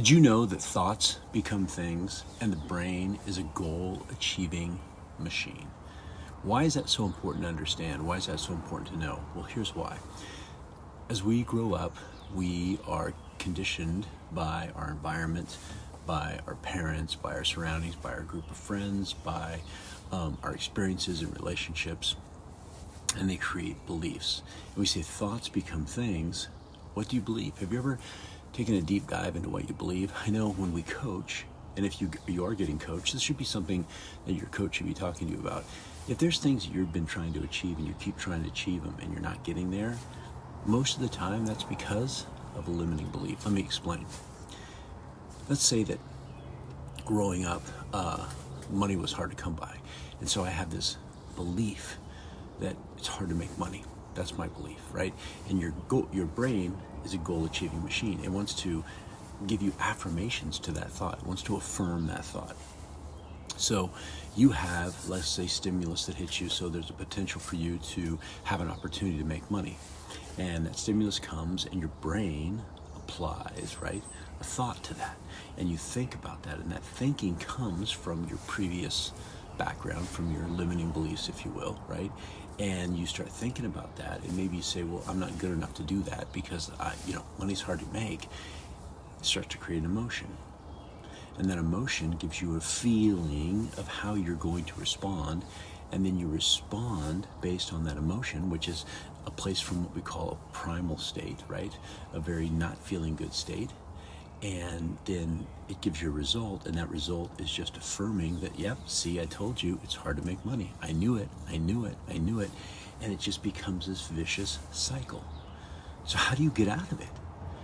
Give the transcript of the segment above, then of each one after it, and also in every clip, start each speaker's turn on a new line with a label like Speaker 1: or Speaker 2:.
Speaker 1: Did you know that thoughts become things and the brain is a goal-achieving machine? Why is that so important to understand? Why is that so important to know? Well, here's why. As we grow up, we are conditioned by our environment, by our parents, by our surroundings, by our group of friends, by our experiences and relationships, and they create beliefs. And we say thoughts become things. What do you believe? Have you ever taken a deep dive into what you believe? I know when we coach, and if you are getting coached, this should be something that your coach should be talking to you about. If there's things that you've been trying to achieve and you keep trying to achieve them and you're not getting there, most of the time that's because of a limiting belief. Let me explain. Let's say that growing up, money was hard to come by. And so I have this belief that it's hard to make money. That's my belief, right? And your brain is a goal-achieving machine. It wants to give you affirmations to that thought. It wants to affirm that thought. So you have, let's say, stimulus that hits you, so there's a potential for you to have an opportunity to make money. And that stimulus comes and your brain applies, right, a thought to that. And you think about that, and that thinking comes from your previous background, from your limiting beliefs, if you will, right? And you start thinking about that, and maybe you say, well, I'm not good enough to do that because money's hard to make. It starts to create an emotion. And that emotion gives you a feeling of how you're going to respond, and then you respond based on that emotion, which is a place from what we call a primal state, right? A very not feeling good state. And then it gives you a result, and that result is just affirming that, yep, see, I told you it's hard to make money. I knew it, I knew it, I knew it. And it just becomes this vicious cycle. So how do you get out of it?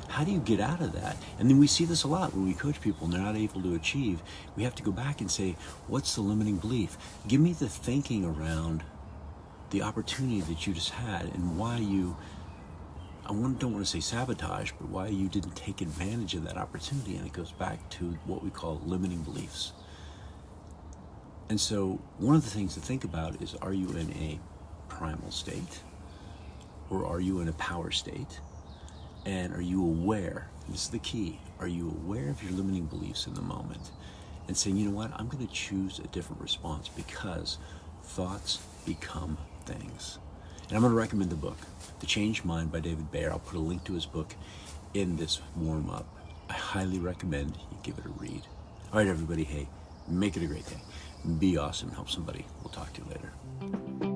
Speaker 1: How do you get out of that? And then we see this a lot when we coach people and they're not able to achieve. We have to go back and say, what's the limiting belief? Give me the thinking around the opportunity that you just had and why you, don't want to say sabotage, but why you didn't take advantage of that opportunity. And it goes back to what we call limiting beliefs. And so one of the things to think about is, are you in a primal state or are you in a power state? And are you aware? This is the key. Are you aware of your limiting beliefs in the moment and saying, you know what, I'm going to choose a different response because thoughts become things. And I'm going to recommend the book, The Changed Mind by David Bayer. I'll put a link to his book in this warm-up. I highly recommend you give it a read. All right, everybody, hey, make it a great day. Be awesome. Help somebody. We'll talk to you later.